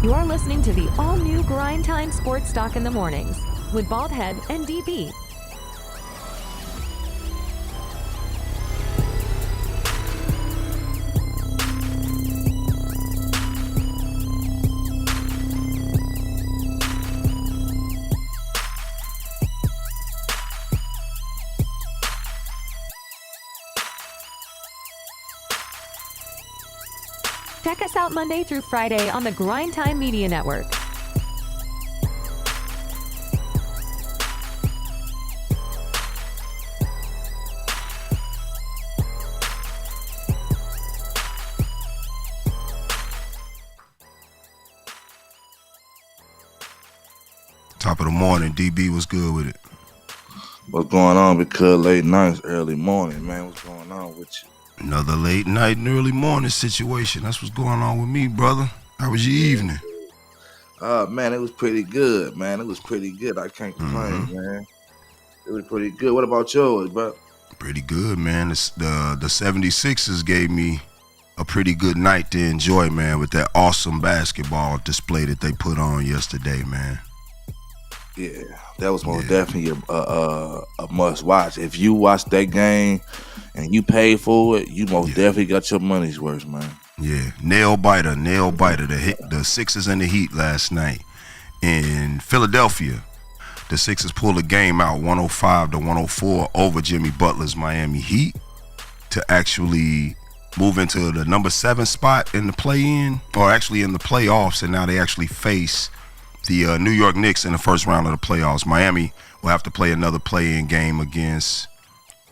You're listening to the all-new Grindtime Sports Talk in the Mornings with Baldhead and DB. Check us out Monday through Friday on the Grindtime Media Network. Top of the morning, DB was good with it. What's going on? Because late nights, early morning, man. What's going on with you? Another late night and early morning situation. That's what's going on with me, brother. How was your evening? Man, it was pretty good, man. It was pretty good. I can't complain, man. It was pretty good. What about yours, bro? Pretty good, man. The 76ers gave me a pretty good night to enjoy, man, with that awesome basketball display that they put on yesterday, man. Yeah, that was most definitely a must watch. If you watched that game and you paid for it, you most definitely got your money's worth, man. Yeah, nail biter. The Sixers and the Heat last night in Philadelphia. The Sixers pulled a game out 105-104 over Jimmy Butler's Miami Heat to actually move into the number 7 spot in the play-in, or actually in the playoffs, and now they actually face the New York Knicks in the first round of the playoffs. Miami will have to play another play-in game against,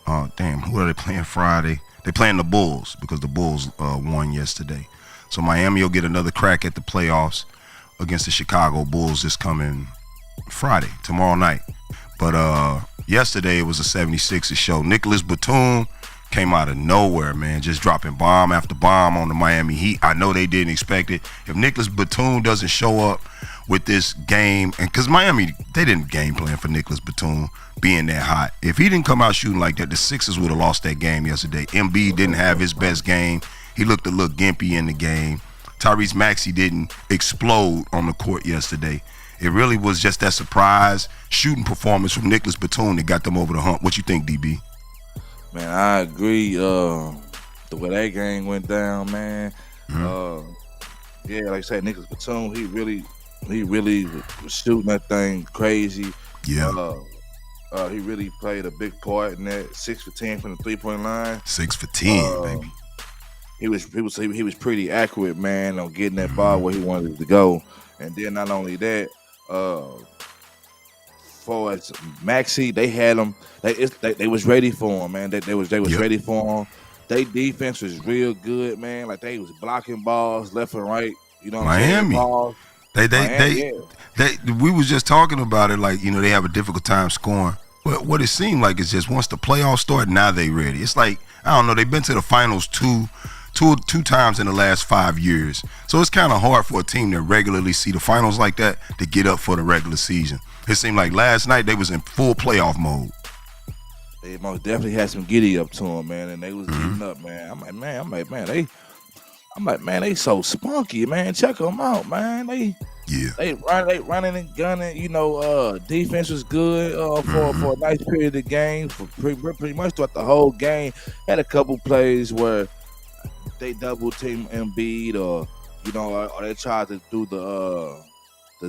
who are they playing Friday? They're playing the Bulls because the Bulls won yesterday. So Miami will get another crack at the playoffs against the Chicago Bulls this coming Friday, tomorrow night. But yesterday it was a 76ers show. Nicholas Batum came out of nowhere, man, just dropping bomb after bomb on the Miami Heat. I know they didn't expect it. If Nicholas Batum doesn't show up with this game, and because Miami, they didn't game plan for Nicholas Batum being that hot. If he didn't come out shooting like that, the Sixers would have lost that game yesterday. Embiid didn't have his best game. He looked a little gimpy in the game. Tyrese Maxey didn't explode on the court yesterday. It really was just that surprise shooting performance from Nicholas Batum that got them over the hump. What you think, DB? Man, I agree. The way that game went down, man. Like I said, Nicholas Batum, he really was shooting that thing crazy. Yeah. He really played a big part in that. 6 for 10 from the 3-point line. 6 for 10, baby. He was pretty accurate, man, on getting that ball where he wanted it to go. And then not only that, for as Maxey, they had him. They was ready for him, man. They was ready for him. Their defense was real good, man. Like they was blocking balls left and right. You know what I'm saying? We was just talking about it, like, you know, they have a difficult time scoring. But what it seemed like is just once the playoffs start, now they ready. It's like, I don't know, they've been to the finals two times in the last 5 years. So it's kind of hard for a team that regularly see the finals like that to get up for the regular season. It seemed like last night they was in full playoff mode. They most definitely had some giddy up to them, man, and they was getting up, man. I'm like, man, they so spunky, man. Check them out, man. They running and gunning. You know, defense was good for a nice period of the game. For pretty much throughout the whole game, had a couple plays where they double team Embiid, or they tried to do the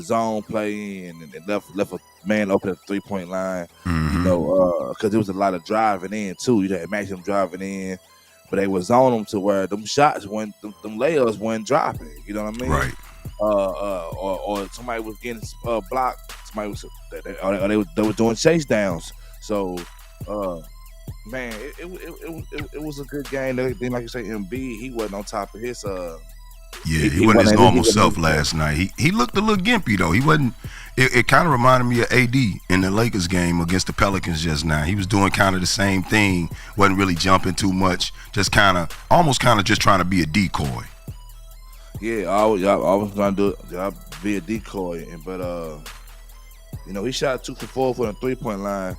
zone play and left a man open at the 3-point line. Because there was a lot of driving in too. You had Maxim driving in, but they was on them to where them shots them layups weren't dropping. You know what I mean? Right. Or somebody was getting blocked. Somebody was they were doing chase downs. So, man, it was a good game. Then, like you say, Embiid, he wasn't on top of his. He wasn't his normal self last night. He looked a little gimpy though. He wasn't. It kind of reminded me of AD in the Lakers game against the Pelicans just now. He was doing kind of the same thing. Wasn't really jumping too much. Just almost just trying to be a decoy. Yeah, I was trying to be a decoy, but he shot 2 for 4 from the 3-point line.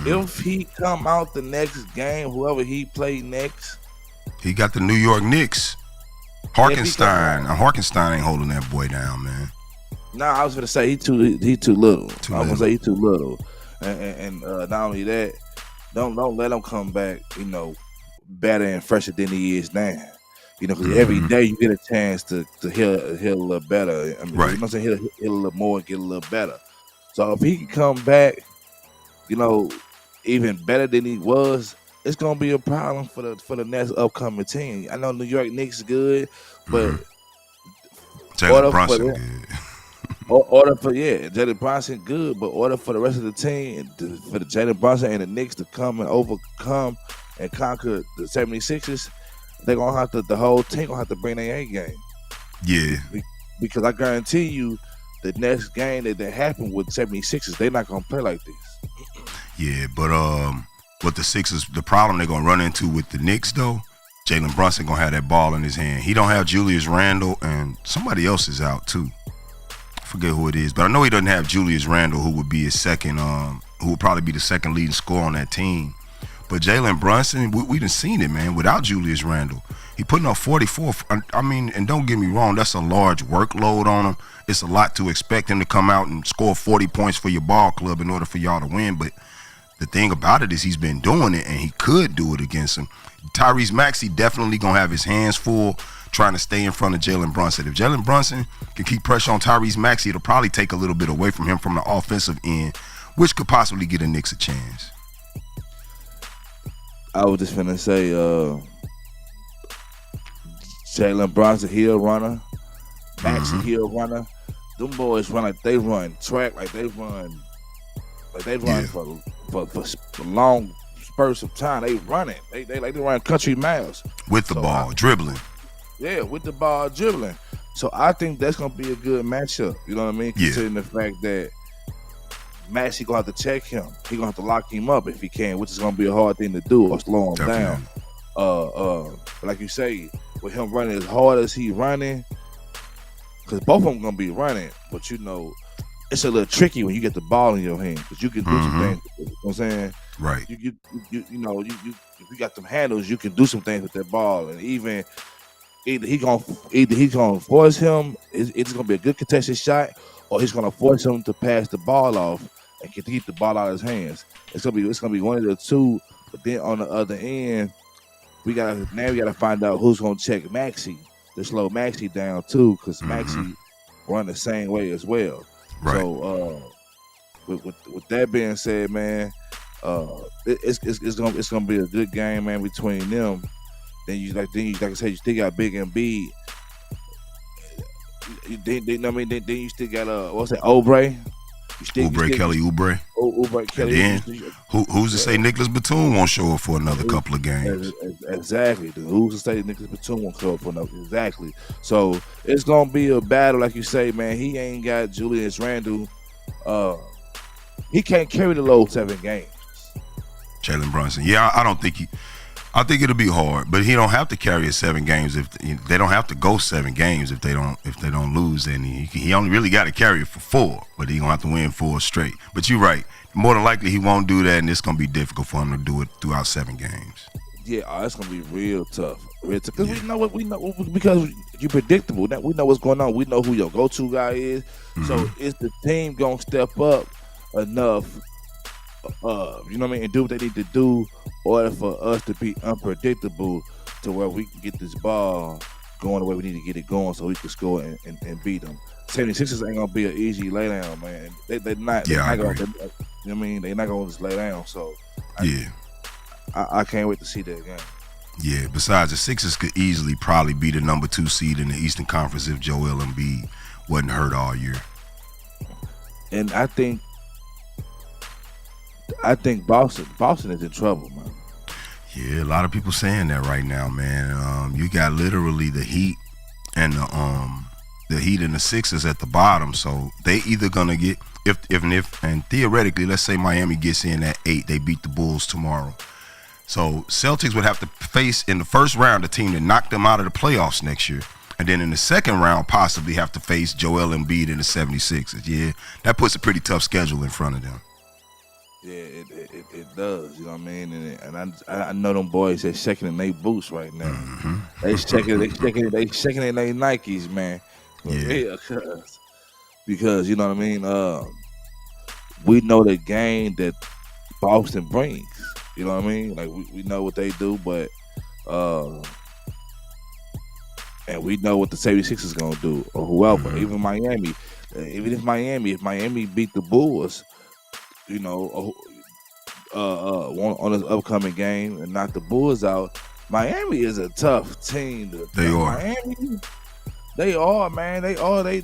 If he come out the next game, whoever he played next, he got the New York Knicks. Harkenstein ain't holding that boy down, man. Nah, I was gonna say he too little. I was gonna say he too little, and not only that, don't let him come back, better and fresher than he is now. Because every day you get a chance to heal a little better. I mean, right. You know what I'm saying? Heal a little more and get a little better. So if he can come back, even better than he was, it's gonna be a problem for the next upcoming team. I know New York Knicks is good, but Jalen Brunson good. Jalen Brunson good, but order for the rest of the team, for the Jalen Brunson and the Knicks to come and overcome and conquer the 76ers, they're gonna have to. The whole team gonna have to bring their A game. Yeah, because I guarantee you, the next game that happen with 76ers, they're not gonna play like this. Yeah, but what the Sixers, the problem they're gonna run into with the Knicks though, Jalen Brunson gonna have that ball in his hand. He don't have Julius Randle, and somebody else is out too. I forget who it is, but I know he doesn't have Julius Randle, who would be his second, who would probably be the second leading scorer on that team. But Jalen Brunson, we done seen it, man, without Julius Randle. He putting up 44. I mean, and don't get me wrong, that's a large workload on him. It's a lot to expect him to come out and score 40 points for your ball club in order for y'all to win. But the thing about it is he's been doing it, and he could do it against him. Tyrese Maxey definitely going to have his hands full trying to stay in front of Jalen Brunson. If Jalen Brunson can keep pressure on Tyrese Maxey, it'll probably take a little bit away from him from the offensive end, which could possibly get the Knicks a chance. I was just finna say, Jalen Brunson, he a runner. Maxey, he a runner. Them boys run like they run track, like they run for long spurts of time. They run it. They run country miles with the ball, dribbling. Yeah, with the ball, dribbling. So I think that's gonna be a good matchup. You know what I mean? Considering the fact that Maxey gonna have to check him. He gonna have to lock him up if he can, which is gonna be a hard thing to do or slow him down. Like you say, with him running as hard as he running, because both of them gonna be running, but it's a little tricky when you get the ball in your hand because you can do some things. You know what I'm saying? Right. You if you got them handles, you can do some things with that ball, and either he's gonna force him. It's gonna be a good contested shot, or he's gonna force him to pass the ball off and keep the ball out of his hands. It's gonna be one of the two. But then on the other end, we gotta find out who's gonna check Maxey to slow Maxey down too, because Maxey run the same way as well. Right. So with that being said, man, it's gonna be a good game, man, between them. Then you like I said, you still got Big and B. Then you still got what's that, Oubre? Kelly Oubre. Oubre Kelly. And then who's to say Nicholas Batum won't show up for another couple of games? Exactly. Who's to say Nicholas Batum won't show up for another? Exactly. So it's gonna be a battle, like you say, man. He ain't got Julius Randle. He can't carry the load 7 games. Jalen Brunson. Yeah, I think it'll be hard, but he don't have to carry 7 games if they don't have to go 7 games if they don't lose. Then he only really got to carry it for 4, but he gonna have to win 4 straight. But you're right. More than likely he won't do that, and it's gonna be difficult for him to do it throughout 7 games. Yeah, it's gonna be real tough. Because we know because you're predictable. We know what's going on. We know who your go-to guy is. So is the team gonna step up enough? You know what I mean, and do what they need to do in order for us to be unpredictable to where we can get this ball going the way we need to get it going so we can score and beat them. 76ers ain't gonna be an easy lay down, man. They're not. Yeah, they're not gonna, you know what I mean? They're not gonna just lay down. So I can't wait to see that game. Yeah. Besides, the Sixers could easily probably be the number 2 seed in the Eastern Conference if Joel Embiid wasn't hurt all year. And I think Boston is in trouble, man. Yeah, a lot of people saying that right now, man. You got literally the Heat and the Heat and the Sixers at the bottom, so they either gonna get if and theoretically, let's say Miami gets in at 8, they beat the Bulls tomorrow. So Celtics would have to face in the first round a team that knocked them out of the playoffs next year. And then in the second round, possibly have to face Joel Embiid and the 76ers. Yeah, that puts a pretty tough schedule in front of them. Yeah, it does. You know what I mean? And I know them boys they shaking in their boots right now. Mm-hmm. They shaking in their Nikes, man. For real, because you know what I mean. We know the game that Boston brings. You know what I mean? Like we know what they do, but and we know what the 76ers gonna do or whoever, Mm-hmm. even Miami. If Miami beat the Bulls, you know, on this upcoming game and knock the Bulls out, Miami is a tough team. They are. Miami, they are, man. They are. They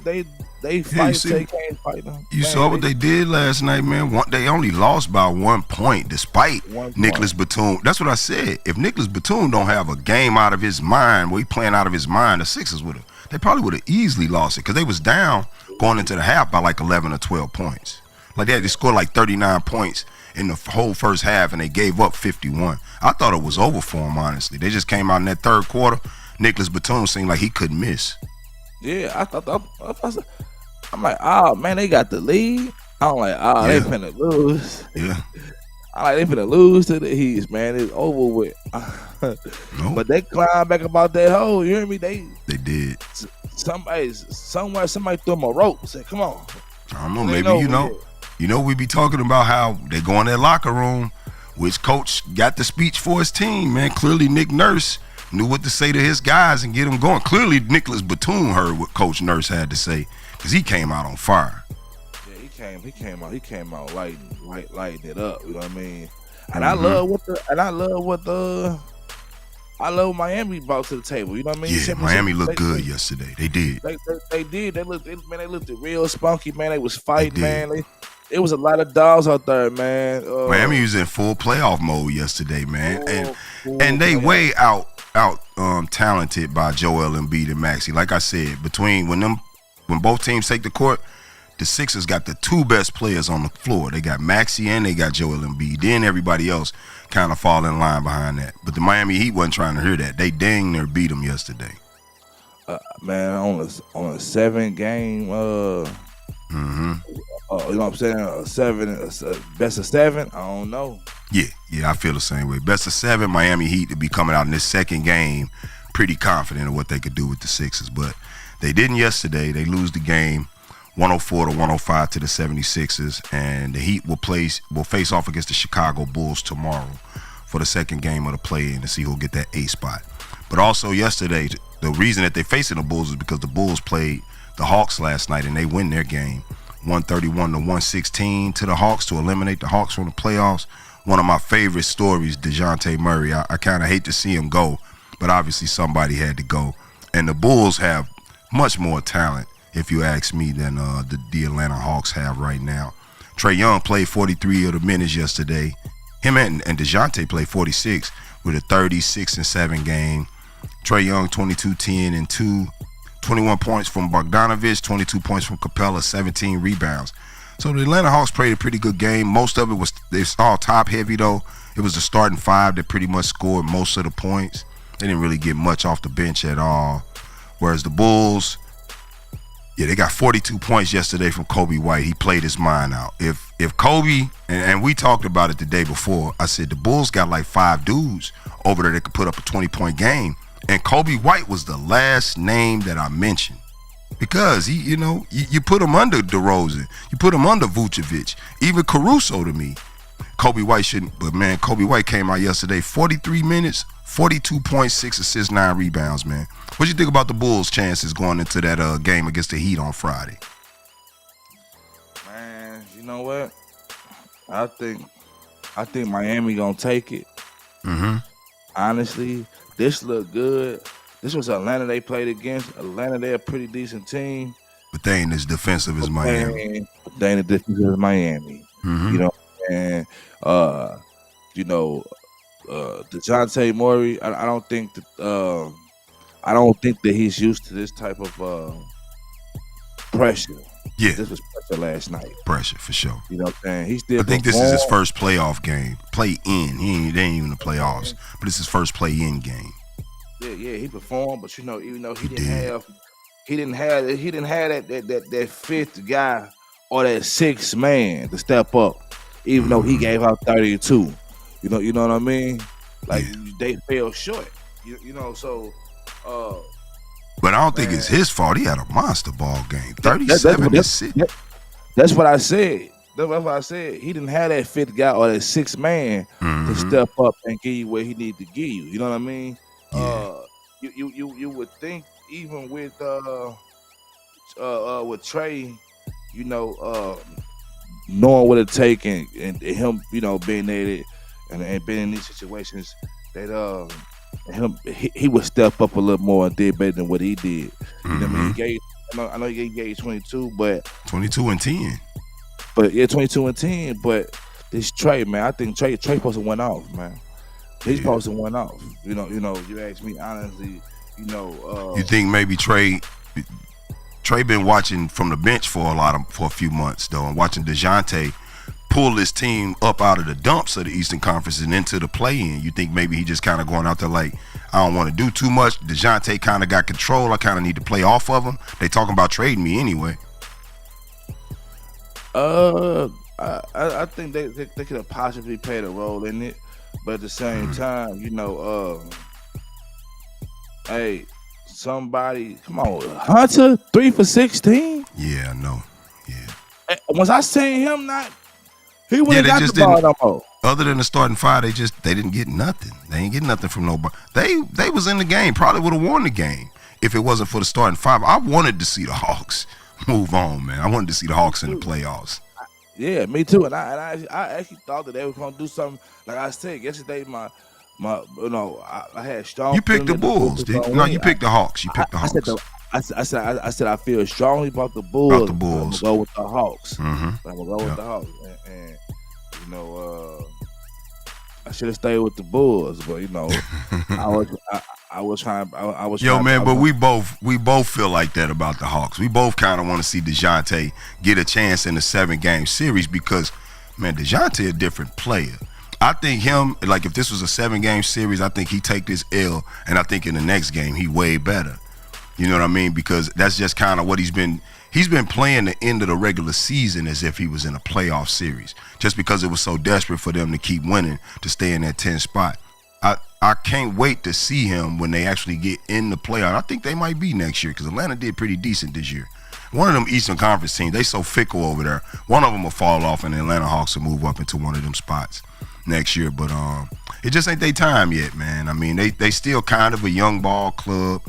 fight. They can't fight them. You saw what they did last night, man. They only lost by 1 point, despite Nicholas Batum. That's what I said. If Nicholas Batum don't have a game out of his mind, where he playing out of his mind, the Sixers they probably would have easily lost it because they was down going into the half by like 11 or 12 points. Like they scored like 39 points in the whole first half, and they gave up 51. I thought it was over for them, honestly. They just came out in that third quarter. Nicholas Batum seemed like he couldn't miss. Yeah, I thought I'm like, oh man, they got the lead. I'm like, they finna lose. Yeah. I like they finna lose to the Heat, man. It's over with. Nope. But they climbed back about that hole. You hear me? They did. Somebody threw them a rope. Said, "Come on." I don't know. Maybe we be talking about how they go in their locker room, which coach got the speech for his team. Man, clearly Nick Nurse knew what to say to his guys and get them going. Clearly Nicholas Batum heard what Coach Nurse had to say because he came out on fire. Yeah, he came out lighting it up. You know what I mean? And I love what Miami brought to the table. You know what I mean? Yeah, Miami looked good yesterday. They did. They did. They looked real spunky, man. They was fighting, man. It was a lot of dogs out there, man. Miami was in full playoff mode yesterday, man, and they way out talented by Joel Embiid and Maxey. Like I said, when both teams take the court, the Sixers got the two best players on the floor. They got Maxey and they got Joel Embiid. Then everybody else kind of fall in line behind that. But the Miami Heat wasn't trying to hear that. They dang near beat them yesterday. Man, on a 7-game, you know what I'm saying? Best of 7. I don't know. Yeah, I feel the same way. Best of 7, Miami Heat to be coming out in this second game, pretty confident of what they could do with the Sixers. But they didn't yesterday. They lose the game 104-105 to the 76ers, and the Heat will face off against the Chicago Bulls tomorrow for the second game of the play-in to see who'll get that A spot. But also yesterday, the reason that they're facing the Bulls is because the Bulls played the Hawks last night and they win their game 131-116 to the Hawks to eliminate the Hawks from the playoffs. One of my favorite stories, DeJounte Murray. I kind of hate to see him go, but obviously somebody had to go. And the Bulls have much more talent, if you ask me, than the Atlanta Hawks have right now. Trae Young played 43 of the minutes yesterday. Him and DeJounte played 46 with a 36-7 game. Trae Young 22-10-2, 21 points from Bogdanovich, 22 points from Capella, 17 rebounds. So the Atlanta Hawks played a pretty good game. Most of it it's all top heavy though. It was the starting five that pretty much scored most of the points. They didn't really get much off the bench at all. Whereas the Bulls, they got 42 points yesterday from Kobe White. He played his mind out. If Kobe, and we talked about it the day before, I said the Bulls got like 5 dudes over there that could put up a 20-point game. And Kobe White was the last name that I mentioned. Because you put him under DeRozan. You put him under Vucevic. Even Caruso to me. Kobe White shouldn't, but man, Kobe White came out yesterday, 43 minutes, 42 points, 6 assists, 9 rebounds, man. What you think about the Bulls' chances going into that game against the Heat on Friday? Man, you know what? I think Miami gonna take it. Honestly, this looked good. This was Atlanta they played against. Atlanta, they're a pretty decent team. But they ain't as defensive as Miami. They ain't as defensive as Miami. You know, and DeJounte Murray, I don't think that he's used to this type of pressure. Yeah, this was pressure last night. Pressure for sure. You know what I'm saying? I think this is his first playoff game. Play in. They ain't even the playoffs, but it's his first play-in game. Yeah, he performed, but even though he didn't have that fifth guy or that sixth man to step up. even though he gave out 32. You know what I mean? Like they fell short. You know, so. But I don't think it's his fault. He had a monster ball game. 37 to 6. That's what I said. That's what I said. He didn't have that fifth guy or that sixth man to step up and give you what he needed to give you. You know what I mean? Yeah. You would think even with Trey, you know, knowing what it takes and him, you know, being there and being in these situations, that he would step up a little more and did better than what he did. You know what I mean? He gave, I know he gave 22, but 22 and 10. But yeah, 22 and 10. But this Trey, man, I think Trey supposed to went off, man. He's supposed to went off. You know. You ask me honestly. You know. You think maybe Trey been watching from the bench for a few months though, and watching DeJounte pull his team up out of the dumps of the Eastern Conference and into the play-in. You think maybe he just kind of going out there like, I don't want to do too much. DeJounte kind of got control. I kind of need to play off of him. They talking about trading me anyway. I think they could have possibly played a role in it, but at the same time, you know, hey, somebody, come on, Hunter 3 for 16. Yeah, I know. Yeah. Was I saying him not? He wouldn't got the ball no more. Other than the starting five, they didn't get nothing. They ain't get nothing from nobody. They was in the game. Probably would have won the game if it wasn't for the starting five. I wanted to see the Hawks move on, man. I wanted to see the Hawks in the playoffs. Yeah, me too. And I actually thought that they were gonna do something. Like I said yesterday, my you know, I had strong. You picked the Bulls. No, you picked the Hawks. You picked the Hawks. I said I feel strongly about the Bulls. About the Bulls. I'm gonna go with the Hawks. I'm gonna go with the Hawks. And you know, I should have stayed with the Bulls, but you know, I was trying. Yo, man, but we both feel like that about the Hawks. We both kind of want to see DeJounte get a chance in the 7-game series because, man, DeJounte a different player. I think him, like if this was a 7-game series, I think he take this L, and I think in the next game he way better. You know what I mean? Because that's just kind of what he's been playing the end of the regular season as if he was in a playoff series, just because it was so desperate for them to keep winning to stay in that 10th spot. I can't wait to see him when they actually get in the playoff. I think they might be next year because Atlanta did pretty decent this year. One of them Eastern Conference teams, they so fickle over there. One of them will fall off and the Atlanta Hawks will move up into one of them spots next year. But it just ain't their time yet, man. I mean, they still kind of a young ball club.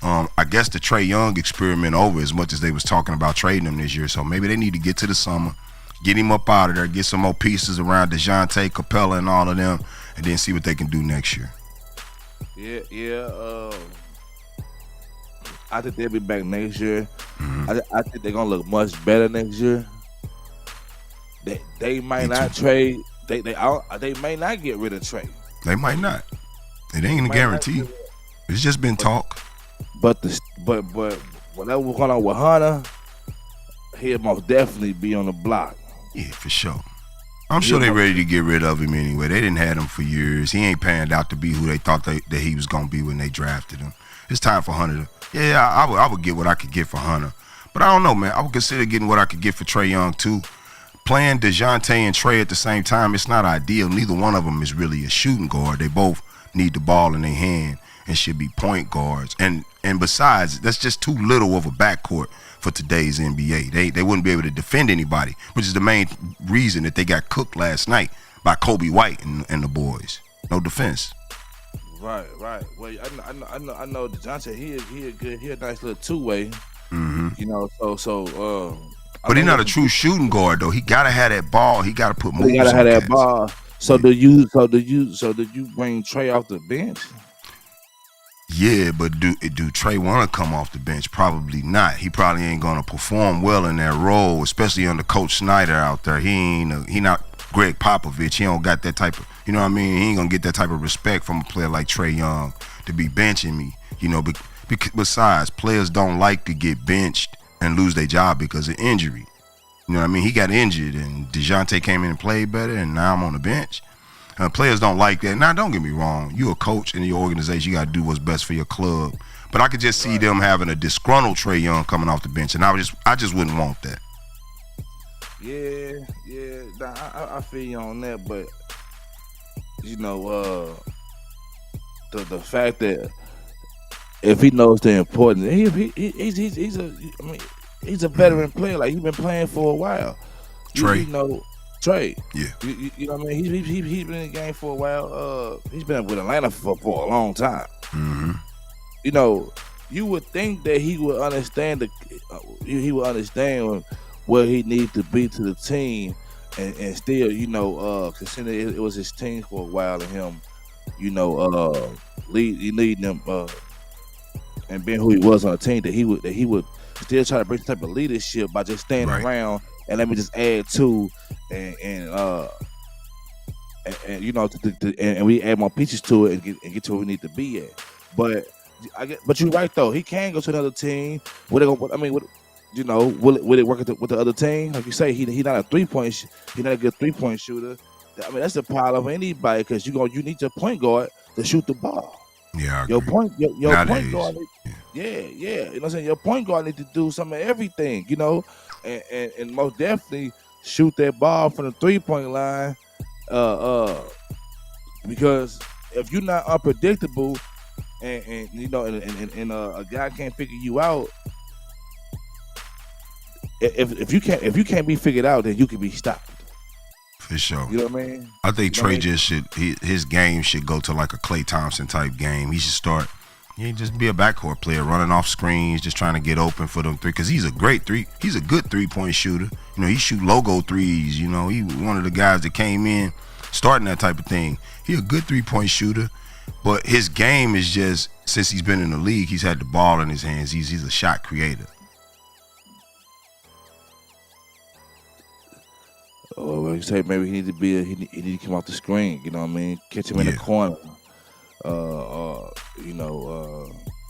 I guess the Trae Young experiment over as much as they was talking about trading him this year. So maybe they need to get to the summer, get him up out of there, get some more pieces around DeJounte, Capella, and all of them, and then see what they can do next year. Yeah. I think they'll be back next year. I think they're gonna look much better next year. They might not trade. They may not get rid of Trae. They might not. It ain't a guarantee. It's just been talk. But whatever was going on with Hunter, he'll most definitely be on the block. Yeah, for sure. I'm sure they're ready to get rid of him anyway. They didn't have him for years. He ain't panned out to be who they thought that he was going to be when they drafted him. It's time for Hunter to, I would get what I could get for Hunter. But I don't know, man. I would consider getting what I could get for Trae Young, too. Playing DeJounte and Trae at the same time, it's not ideal. Neither one of them is really a shooting guard. They both need the ball in their hand and should be point guards. And besides, that's just too little of a backcourt for today's NBA. They wouldn't be able to defend anybody, which is the main reason that they got cooked last night by Kobe White and the boys. No defense. Right. Well, I know DeJounte. He a nice little two-way. You know, so. But he's not a true shooting guard though. He gotta have that ball. He gotta put moves. He gotta have that ball. So do you bring Trae off the bench? Yeah, but do Trae want to come off the bench? Probably not. He probably ain't gonna perform well in that role, especially under Coach Snyder out there. He not Greg Popovich. He don't got that type of, you know what I mean? He ain't gonna get that type of respect from a player like Trae Young to be benching me. You know, besides, players don't like to get benched and lose their job because of injury. You know what I mean? He got injured and DeJounte came in and played better and now I'm on the bench. Players don't like that. Now, don't get me wrong. You're a coach in your organization. You got to do what's best for your club. But I could just see them having a disgruntled Trae Young coming off the bench, and I just wouldn't want that. Yeah. Nah, I feel you on that, but the fact that if he knows the importance, he's a I mean he's a veteran player. Like he's been playing for a while. You Trey. know, Trey. Yeah. You know what I mean? He's been in the game for a while. He's been with Atlanta for a long time. Mm-hmm. You would think that he would understand where he needs to be to the team, and still, considering it was his team for a while, and him, leading them, and being who he was on the team, that he would still try to bring some type of leadership by just staying around and let me just add to and we add more pieces to it and get to where we need to be at. But you're right though. He can go to another team. Will it work with the other team? Like you say, he not a 3-point. He not a good 3-point shooter. I mean, that's the problem of anybody because you need your point guard to shoot the ball. Yeah, your point guard. Yeah. You know what I'm saying? Your point guard need to do some of everything. And most definitely shoot that ball from the 3-point line. Because if you're not unpredictable and a guy can't figure you out, if you can't be figured out, then you can be stopped. For sure. You know what I mean? I think Trey his game should go to like a Klay Thompson type game. He should start. Just be a backcourt player, running off screens, just trying to get open for them three. Because he's a good 3-point shooter. He shoot logo threes. He one of the guys that came in starting that type of thing. He a good 3-point shooter, but his game is just, since he's been in the league, he's had the ball in his hands. He's a shot creator. Oh, well, you say maybe he need to come off the screen. You know what I mean? Catch him in the corner.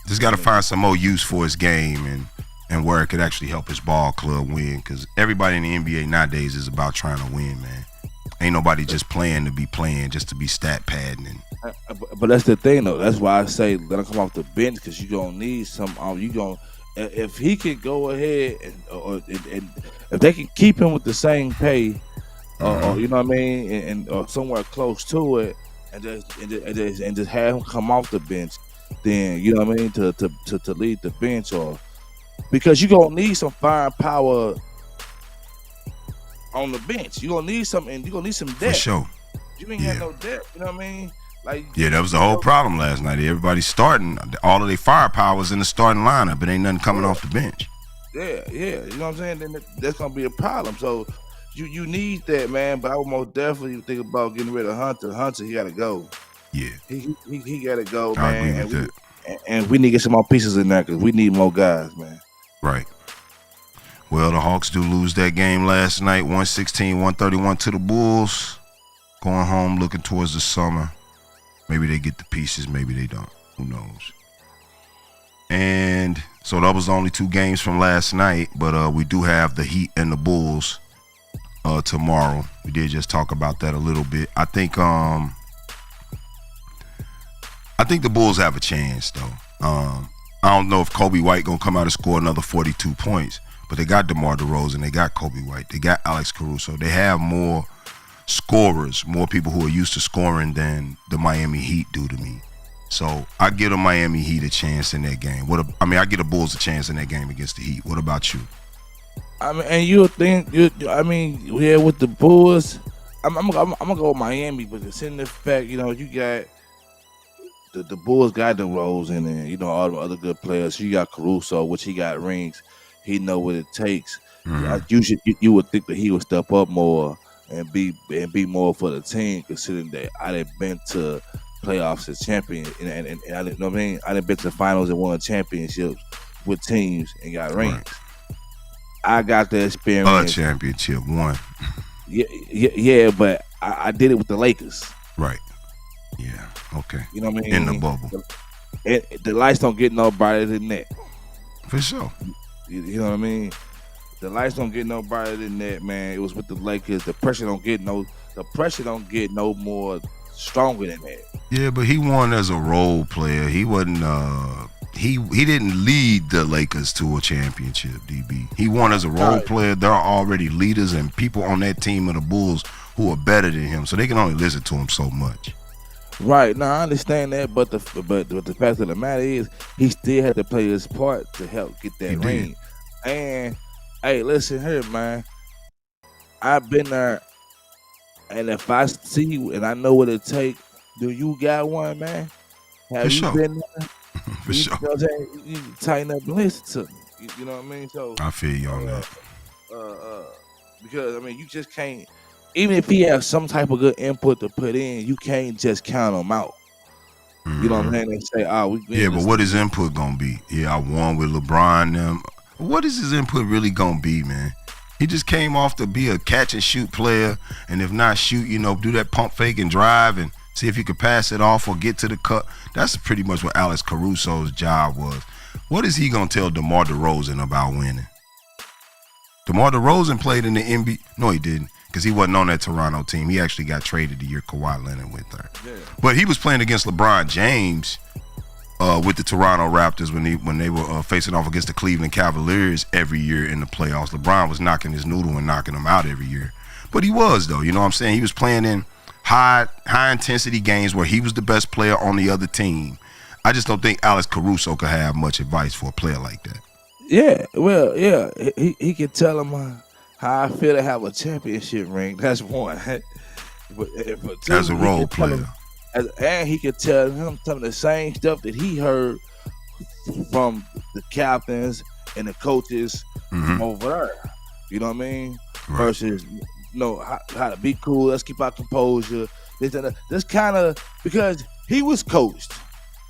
Just got to find some more use for his game and where it could actually help his ball club win. Because everybody in the NBA nowadays is about trying to win, man. Ain't nobody just playing to be playing, just to be stat padding. But that's the thing, though. That's why I say let him come off the bench because you gonna need some. If he can go ahead and if they can keep him with the same pay, or you know what I mean, and or somewhere close to it, and just have him come off the bench, then you know what I mean to lead the bench, or because you gonna need some firepower on the bench. You gonna need some, and you gonna need some depth. For sure. You ain't got no depth. You know what I mean? That was the whole problem last night. Everybody's starting. All of their firepower's in the starting lineup, but ain't nothing coming off the bench. Yeah. You know what I'm saying? Then that's gonna be a problem. So you need that, man. But I would most definitely think about getting rid of Hunter. Hunter, he gotta go. Yeah. He gotta go, I man. agree with that. And we need to get some more pieces in there because we need more guys, man. Right. Well, the Hawks do lose that game last night, 116-131 to the Bulls. Going home, looking towards the summer. Maybe they get the pieces, maybe they don't. Who knows? And so that was the only 2 games from last night, but we do have the Heat and the Bulls tomorrow. We did just talk about that a little bit. I think the Bulls have a chance, though. I don't know if Kobe White gonna come out and score another 42 points, but they got DeMar DeRozan, they got Kobe White, they got Alex Caruso. They have more scorers, more people who are used to scoring than the Miami Heat do to me. So I give the Miami Heat a chance in that game. I give the Bulls a chance in that game against the Heat. What about you? I mean, and you think with the Bulls, I'm gonna go with Miami, but considering the fact, you got the Bulls got the DeRozan and all the other good players. You got Caruso, which he got rings. He know what it takes. Mm-hmm. You would think that he would step up more and be more for the team, considering that I didn't been to playoffs as champion, and I didn't know what I mean. I didn't been to finals and won championships with teams and got rings. Right. I got the experience. A championship, one. Yeah, but I did it with the Lakers. Right. Yeah. Okay. You know what I mean? In the bubble. The lights don't get no brighter than that. For sure. You know what I mean? The lights don't get no brighter than that, man. It was with the Lakers. The pressure don't get no more stronger than that. Yeah, but he won as a role player. He wasn't he didn't lead the Lakers to a championship, DB. He won as a role player. There are already leaders and people on that team of the Bulls who are better than him, so they can only listen to him so much. Right. Now I understand that, but the fact of the matter is he still had to play his part to help get that ring. And hey, listen here, man. I've been there, and if I see you and I know what it takes, do you got one, man? Have you been there? For sure. You know what I'm saying? You tighten up and listen to me. You know what I mean? So I feel you on that. Because I mean, you just can't. Even if he has some type of good input to put in, you can't just count him out. You know what I'm saying? They say, but what is input gonna be? Yeah, I won with LeBron them. What is his input really gonna be, man? He just came off to be a catch and shoot player, and if not shoot, do that pump fake and drive and see if you could pass it off or get to the cut. That's pretty much what Alex Caruso's job was. What is he gonna tell DeMar DeRozan about winning? DeMar DeRozan played in the NBA. No, he didn't, because he wasn't on that Toronto team. He actually got traded the year Kawhi Leonard went there. Yeah. But he was playing against LeBron James with the Toronto Raptors when they were facing off against the Cleveland Cavaliers every year in the playoffs. LeBron was knocking his noodle and knocking them out every year. But he was, though. You know what I'm saying? He was playing in high intensity games where he was the best player on the other team. I just don't think Alex Caruso could have much advice for a player like that. Yeah, well, yeah, he can tell him how I feel to have a championship ring. That's one. But two, as a role player. And he could tell him some of the same stuff that he heard from the captains and the coaches from over there. You know what I mean? Right. Versus, how to be cool. Let's keep our composure. This kind of, because he was coached.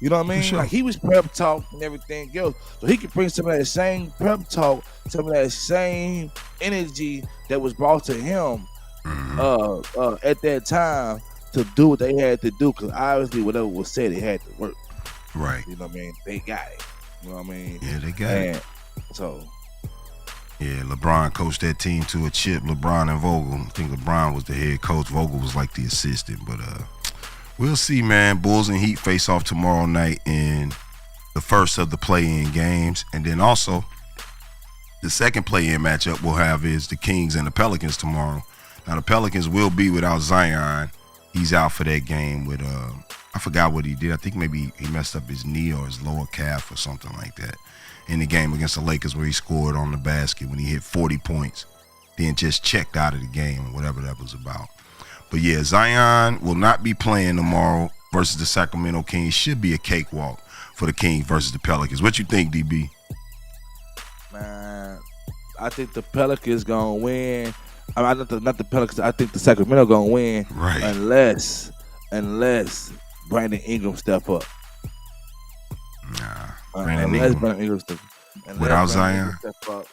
You know what I mean? Sure. Like, he was prep talk and everything else. So he could bring some of that same prep talk, some of that same energy that was brought to him at that time to do what they had to do. Because obviously whatever was said, it had to work. Right. You know what I mean? They got it. You know what I mean? Yeah, they got it. So. Yeah, LeBron coached that team to a chip. LeBron and Vogel. I think LeBron was the head coach. Vogel was like the assistant. But we'll see, man. Bulls and Heat face off tomorrow night in the first of the play-in games. And then also, the second play-in matchup we'll have is the Kings and the Pelicans tomorrow. Now, the Pelicans will be without Zion. He's out for that game with, I forgot what he did. I think maybe he messed up his knee or his lower calf or something like that in the game against the Lakers where he scored on the basket when he hit 40 points, then just checked out of the game, whatever that was about. But yeah, Zion will not be playing tomorrow versus the Sacramento Kings. Should be a cakewalk for the Kings versus the Pelicans. What you think, DB? Man, I think the Pelicans gonna win. I mean, not the Pelicans. I think the Sacramento gonna win, right? Unless Brandon Ingram step up. Nah, Brandon Ingram step up. Without Zion. Step up.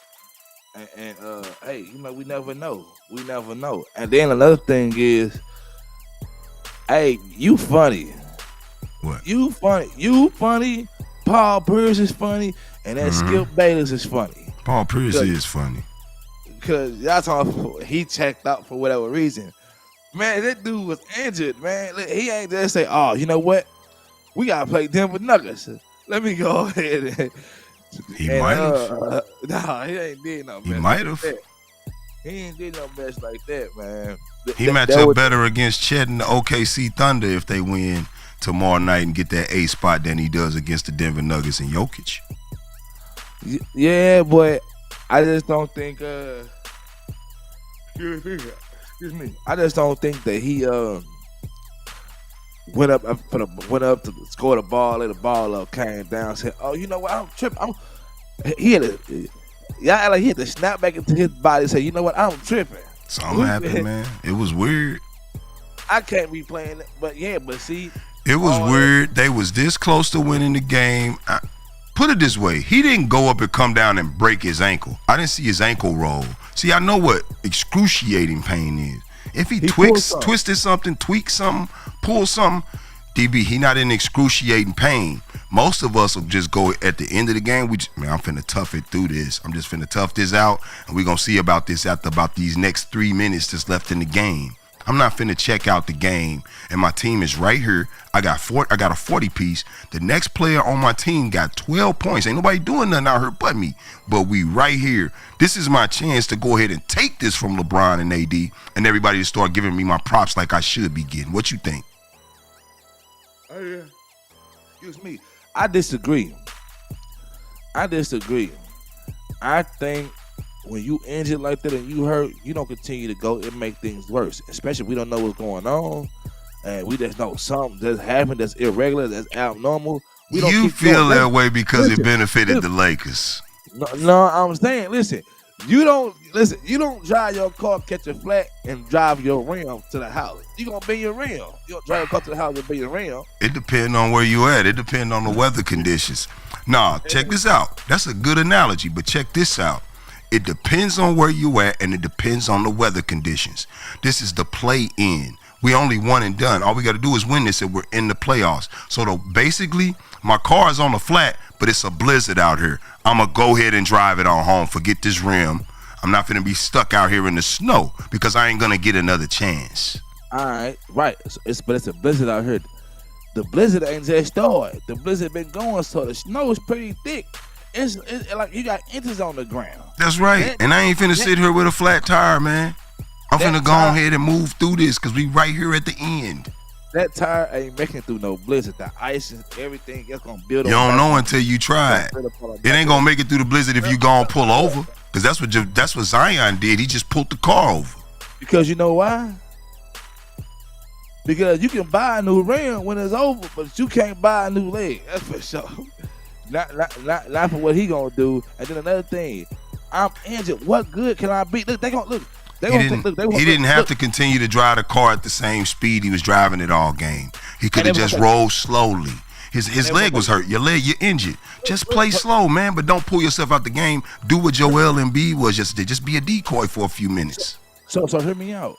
And hey, we never know. We never know. And then another thing is, hey, you funny. What? You funny. You funny. Paul Pierce is funny, and that Skip Bayless is funny. Paul Pierce is funny. Because y'all talking, he checked out for whatever reason. Man, that dude was injured, man. He ain't just say, oh, you know what? We got to play Denver Nuggets. Let me go ahead and... He might have. Nah, he ain't did no mess. He might have. Like he ain't did no mess like that, man. He match up better against Chet and the OKC Thunder if they win tomorrow night and get that A spot than he does against the Denver Nuggets and Jokic. Yeah, but I just don't think excuse me. I just don't think that he went up to score the ball, let the ball up, came down, said, "Oh, you know what? I'm tripping." He had to snap back into his body and say, "You know what? I'm tripping." Something happened, man. It was weird. I can't be playing it, but see, it was weird. They was this close to winning the game. Put it this way, he didn't go up and come down and break his ankle. I didn't see his ankle roll. See, I know what excruciating pain is. If he twisted something, tweaked something, pulled something, DB, he not in excruciating pain. Most of us will just go at the end of the game. I'm finna tough it through this. I'm just finna tough this out, and we're gonna see about this after about these next 3 minutes that's left in the game. I'm not finna check out the game and my team is right here. I got a 40 piece. The next player on my team got 12 points. Ain't nobody doing nothing out here but me. But we right here. This is my chance to go ahead and take this from LeBron and AD and everybody to start giving me my props like I should be getting. What you think? Oh yeah. Excuse me. I disagree. I think when you injured like that and you hurt, you don't continue to go and make things worse. Especially if we don't know what's going on, and we just know something that's happened that's irregular, that's abnormal. We don't you keep feel going. that way because it benefited the Lakers. No, I'm saying, listen. You don't drive your car, catch a flat, and drive your rim to the house. You gonna bend your rim. You don't drive your car to the house and bend your rim. It depends on where you at. It depends on the weather conditions. Nah, check this out. That's a good analogy, but check this out. It depends on where you at, and it depends on the weather conditions. This is the play-in. We only one and done. All we got to do is win this, and we're in the playoffs. So basically, my car is on the flat, but it's a blizzard out here. I'm going to go ahead and drive it on home. Forget this rim. I'm not going to be stuck out here in the snow because I ain't going to get another chance. All right, right. But it's a blizzard out here. The blizzard ain't just started. The blizzard been going, so the snow is pretty thick. It's like you got inches on the ground. That's right. And I ain't finna sit here with a flat tire, man. I'm finna go ahead and move through this because we right here at the end. That tire ain't making it through no blizzard. The ice and everything is gonna build up. You don't know until you try it. It ain't gonna make it through the blizzard if you gonna pull over. Because that's what Zion did. He just pulled the car over. Because you know why? Because you can buy a new rim when it's over, but you can't buy a new leg. That's for sure. Not for what he gonna do. And then another thing, I'm injured. What good can I be? Look, they gonna look. He didn't have to continue to drive the car at the same speed he was driving it all game. He could have just rolled slowly. His leg was hurt. You're injured. Just play slow, man, but don't pull yourself out the game. Do what Joel Embiid was yesterday. Just be a decoy for a few minutes. So hear me out.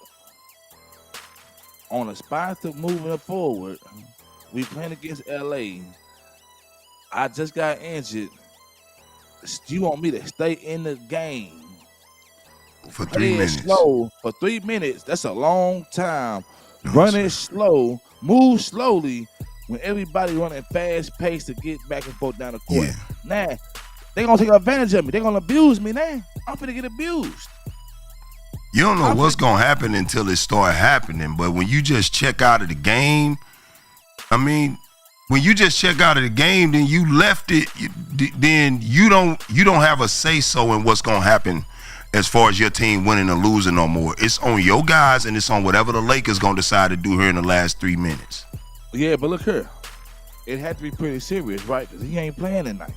On a spot to moving forward, we playing against LA. I just got injured. You want me to stay in the game for 3 minutes? Slow for 3 minutes. That's a long time. Running slow, move slowly. When everybody running fast pace to get back and forth down the court. Yeah. Nah, they gonna take advantage of me. They gonna abuse me now. I'm finna get abused. You don't know what's gonna happen until it start happening. But when you just check out of the game, when you just check out of the game, then you left it. Then you don't have a say so in what's gonna happen as far as your team winning or losing no more. It's on your guys, and it's on whatever the Lakers gonna decide to do here in the last 3 minutes. Yeah, but look here. It had to be pretty serious, right? Because he ain't playing tonight.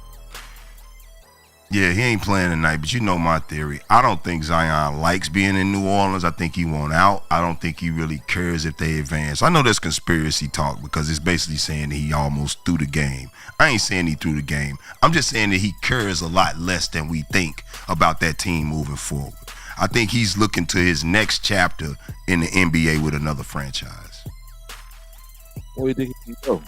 Yeah, he ain't playing tonight, but you know my theory. I don't think Zion likes being in New Orleans. I think he want out. I don't think he really cares if they advance. I know there's conspiracy talk because it's basically saying that he almost threw the game. I ain't saying he threw the game. I'm just saying that he cares a lot less than we think about that team moving forward. I think he's looking to his next chapter in the NBA with another franchise. Where do you think he can go?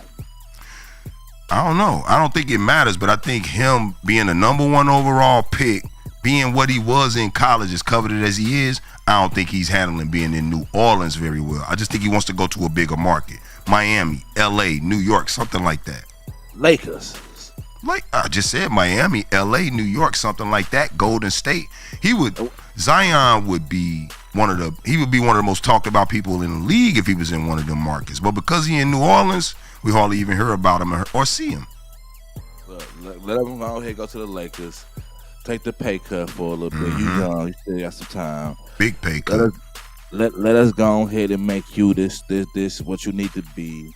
I don't know. I don't think it matters, but I think him being the number 1 overall pick, being what he was in college, as coveted as he is, I don't think he's handling being in New Orleans very well. I just think he wants to go to a bigger market. Miami, LA, New York, something like that. Lakers. Like I just said, Miami, LA, New York, something like that. Golden State. Zion would be one of the most talked about people in the league if he was in one of them markets. But because he in New Orleans, we hardly even hear about him or see him. Let him go ahead, go to the Lakers, take the pay cut for a little bit. You young, you still got some time. Big pay cut. Let us go ahead and make you this what you need to be.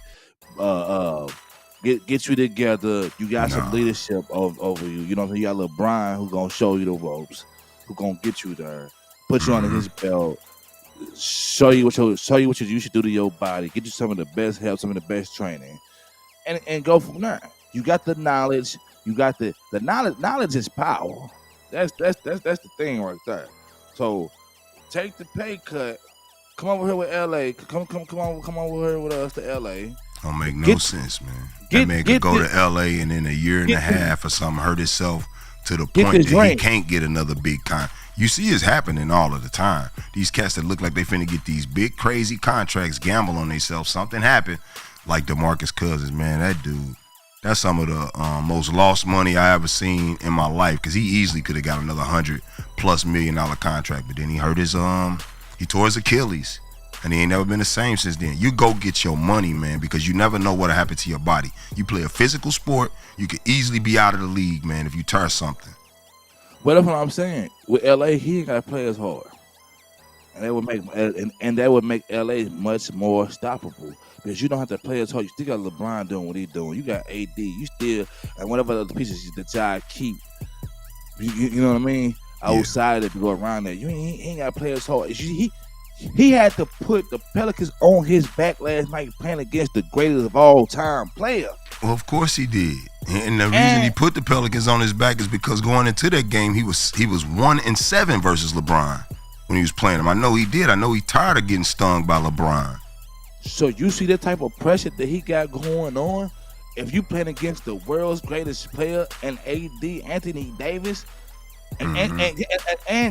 Get you together. You got some leadership over you. You know, you got LeBron who gonna show you the ropes, who gonna get you there, put you under his belt, show you what you should do to your body, get you some of the best help, some of the best training, and go from there. You got the knowledge. You got the knowledge. Knowledge is power. That's the thing right there. So take the pay cut. Come over here with LA. Come over here with us to LA. Don't make no sense, man. That man could go to LA and in a year and a half or something hurt himself to the point that he can't get another big You see it's happening all of the time. These cats that look like they finna get these big crazy contracts, gamble on themselves, something happened, like DeMarcus Cousins, man, that dude, that's some of the most lost money I ever seen in my life, because he easily could have got another $100+ million contract, but then he hurt his he tore his Achilles, and he ain't never been the same since then. You go get your money, man, because you never know what'll happen to your body. You play a physical sport, you could easily be out of the league, man, if you tear something. Well, that's what I'm saying. With LA, he ain't got to play as hard, and that would make LA much more stoppable. Because you don't have to play as hard. You still got LeBron doing what he's doing. You got AD. You still, and whatever other pieces that y'all keep, you know what I mean? Outside to go around there. He ain't got to play as hard. He had to put the Pelicans on his back last night playing against the greatest of all time player. Well, of course he did. And the reason he put the Pelicans on his back is because going into that game, he was 1-7 versus LeBron when he was playing him. I know he did. I know he tired of getting stung by LeBron. So you see the type of pressure that he got going on? If you playing against the world's greatest player and AD, Anthony Davis, and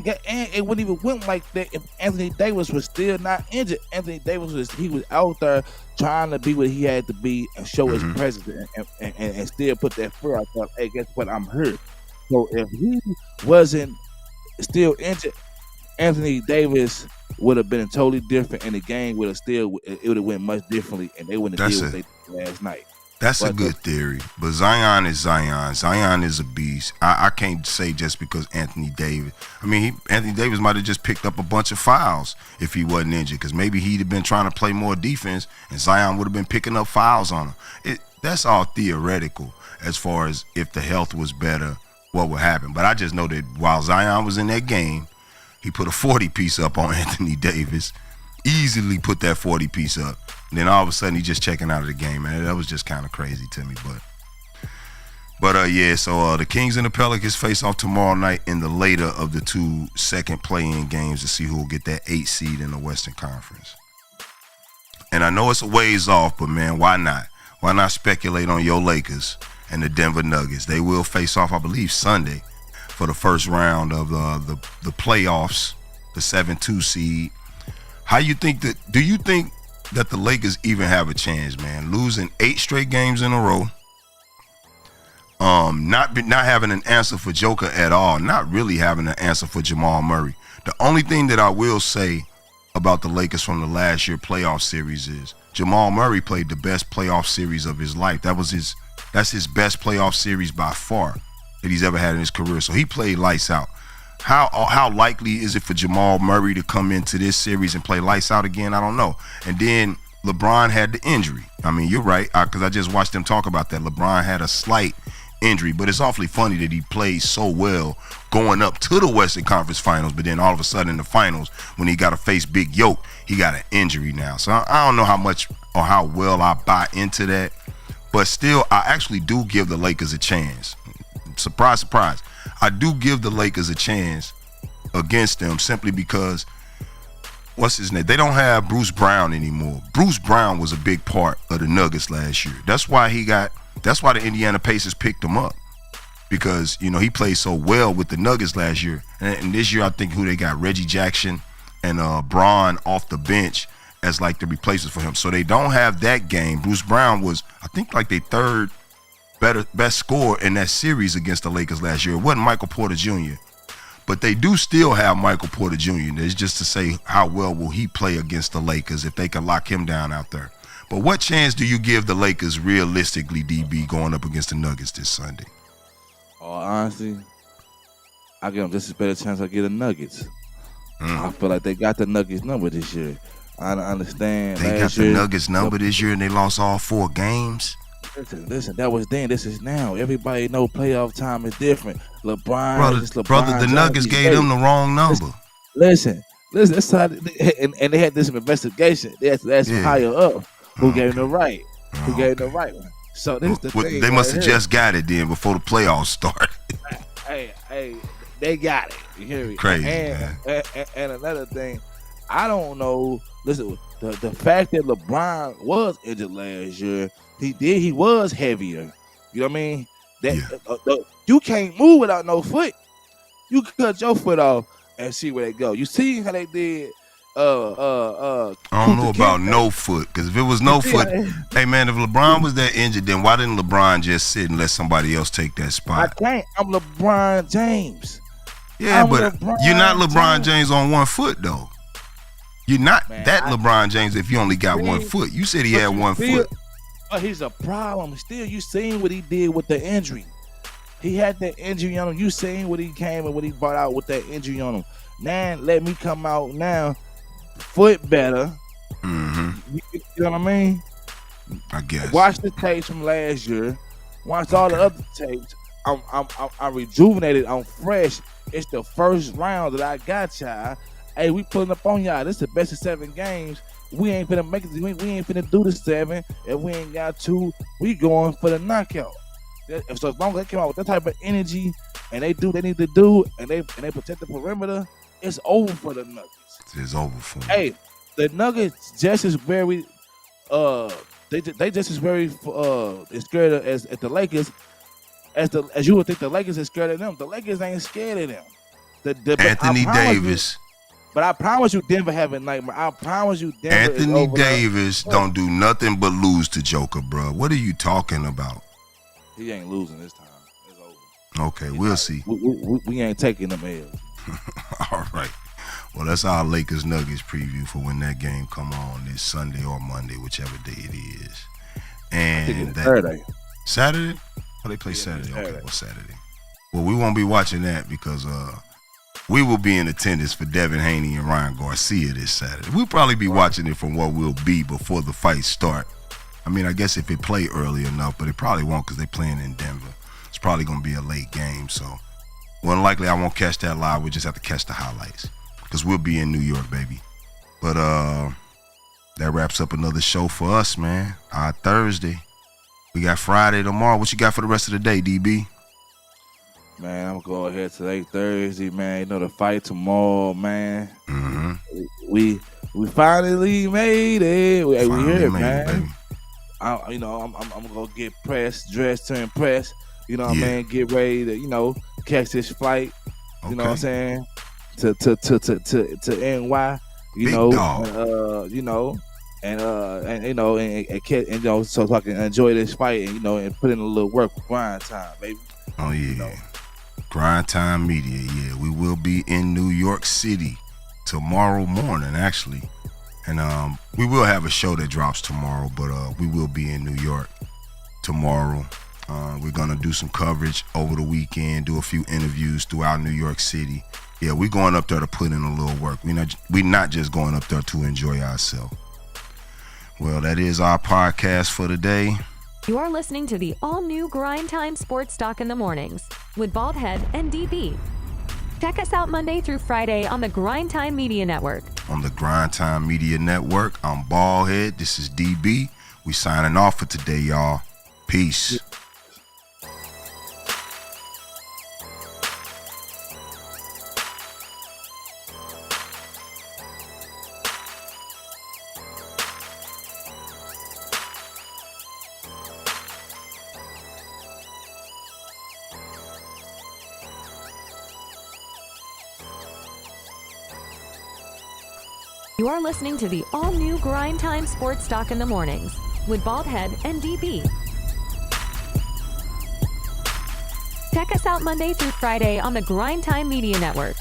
it wouldn't even went like that if Anthony Davis was still not injured. Anthony Davis was out there trying to be what he had to be and show his presence and still put that fear out there. Hey, guess what? I'm hurt. So if he wasn't still injured, Anthony Davis would have been totally different, and the game would have went much differently, and they wouldn't have did what they did last night. That's a good theory, but Zion is Zion. Zion is a beast. I can't say just because Anthony Davis. I mean, Anthony Davis might have just picked up a bunch of fouls if he wasn't injured, because maybe he'd have been trying to play more defense, and Zion would have been picking up fouls on him. That's all theoretical as far as if the health was better, what would happen. But I just know that while Zion was in that game, he put a 40-piece up on Anthony Davis, easily put that 40-piece up. And then all of a sudden, he's just checking out of the game, man. That was just kind of crazy to me. So the Kings and the Pelicans face off tomorrow night in the later of the two second play-in games to see who will get that 8th seed in the Western Conference. And I know it's a ways off, but, man, why not? Why not speculate on your Lakers and the Denver Nuggets? They will face off, I believe, Sunday for the first round of the playoffs, the 7-2 seed. Do you think that the Lakers even have a chance, man? Losing 8 straight games in a row, not having an answer for Joker at all, not really having an answer for Jamal Murray. The only thing that I will say about the Lakers from the last year playoff series is Jamal Murray played the best playoff series of his life. That's his best playoff series by far that he's ever had in his career. So he played lights out. How likely is it for Jamal Murray to come into this series and play lights out again? I don't know. And then LeBron had the injury. I mean, you're right, because I just watched them talk about that. LeBron had a slight injury, but it's awfully funny that he played so well going up to the Western Conference Finals, but then all of a sudden in the finals, when he got to face Big Yoke, he got an injury now. So I don't know how much or how well I buy into that, but still, I actually do give the Lakers a chance. Surprise, surprise. I do give the Lakers a chance against them simply because, what's his name? They don't have Bruce Brown anymore. Bruce Brown was a big part of the Nuggets last year. That's why the Indiana Pacers picked him up, because, he played so well with the Nuggets last year. And this year, I think who they got, Reggie Jackson and Braun off the bench as like the replacements for him. So they don't have that game. Bruce Brown was, I think, like their third best scorer in that series against the Lakers last year. It wasn't Michael Porter Jr., but they do still have Michael Porter Jr. It's just to say how well will he play against the Lakers if they can lock him down out there. But what chance do you give the Lakers realistically, DB, going up against the Nuggets this Sunday? Honestly, I give them just as better chance I get the Nuggets. I feel like they got the Nuggets number this year. I don't understand. They got the Nuggets number this year and they lost all 4 games. Listen, that was then. This is now. Everybody know playoff time is different. LeBron, brother, the Nuggets gave them the wrong number. Listen. That's how and they had this investigation. They had to ask higher up who gave them the right. Who gave them the right one. So this is the thing. They must have just got it then before the playoffs started. Hey, they got it. You hear me? Crazy, man. And another thing, I don't know. Listen, the fact that LeBron was injured last year, he was heavier. You know what I mean? You can't move without no foot. You cut your foot off, and see where they go. You see how they did. I don't know about no foot, because if it was no foot, hey man, if LeBron was that injured, then why didn't LeBron just sit and let somebody else take that spot? I can't. I'm LeBron James. Yeah, but you're not LeBron James on one foot though. You're not LeBron James if you only got 1 foot. You said he had 1 foot. But he's a problem. Still, you seen what he did with the injury. He had that injury on him. You seen what he came and what he brought out with that injury on him. Now let me come out now. Foot better. Mm-hmm. You know what I mean? I guess. Watch the tapes from last year. Watch all the other tapes. I'm rejuvenated. I'm fresh. It's the first round that I got y'all. Hey, we pulling up on y'all. This is the best of 7 games. We ain't finna make it. We ain't finna do the 7. If we ain't got 2, we going for the knockout. So as long as they come out with that type of energy and they do what they need to do and they protect the perimeter, it's over for the Nuggets. It's over for them. Hey, the Nuggets just as very they just as very scared as the Lakers as you would think the Lakers is scared of them. The Lakers ain't scared of them. Anthony Davis. But I promise you, Denver having nightmare. I promise you, Denver. Anthony Davis don't do nothing but lose to Joker, bro. What are you talking about? He ain't losing this time. It's over. Okay, we'll see. We ain't taking them L's. All right. Well, that's our Lakers Nuggets preview for when that game come on this Sunday or Monday, whichever day it is. And Saturday. Saturday? Oh, they play Saturday. Okay, well, Saturday. Well, we won't be watching that because we will be in attendance for Devin Haney and Ryan Garcia this Saturday. We'll probably be watching it from what we'll be before the fights start. I mean, I guess if it play early enough, but it probably won't because they're playing in Denver. It's probably going to be a late game, so more than likely I won't catch that live. We'll just have to catch the highlights because we'll be in New York, baby. But that wraps up another show for us, man. Our Thursday. We got Friday tomorrow. What you got for the rest of the day, DB? Man, I'm going to go ahead today, Thursday, man. You know, the fight tomorrow, man. Mm-hmm. We finally made it. We here, man. Baby. I'm going to get dressed to impress. You know what I mean? Get ready to, catch this flight. You know what I'm saying? To NY. So I can enjoy this fight and put in a little work for Grindtime, baby. Oh yeah, Grindtime Media. Yeah, we will be in New York City tomorrow morning, actually, and we will have a show that drops tomorrow. But we will be in New York tomorrow. We're gonna do some coverage over the weekend, do a few interviews throughout New York City. Yeah, we're going up there to put in a little work. We're not just going up there to enjoy ourselves. Well, that is our podcast for today. You are listening to the all-new Grindtime Sports Talk in the Mornings with Baldhead and DB. Check us out Monday through Friday on the Grindtime Media Network. On the Grindtime Media Network, I'm Baldhead. This is DB. We signing off for today, y'all. Peace. You are listening to the all-new Grindtime Sports Talk in the Mornings with Baldhead and DB. Check us out Monday through Friday on the Grindtime Media Network.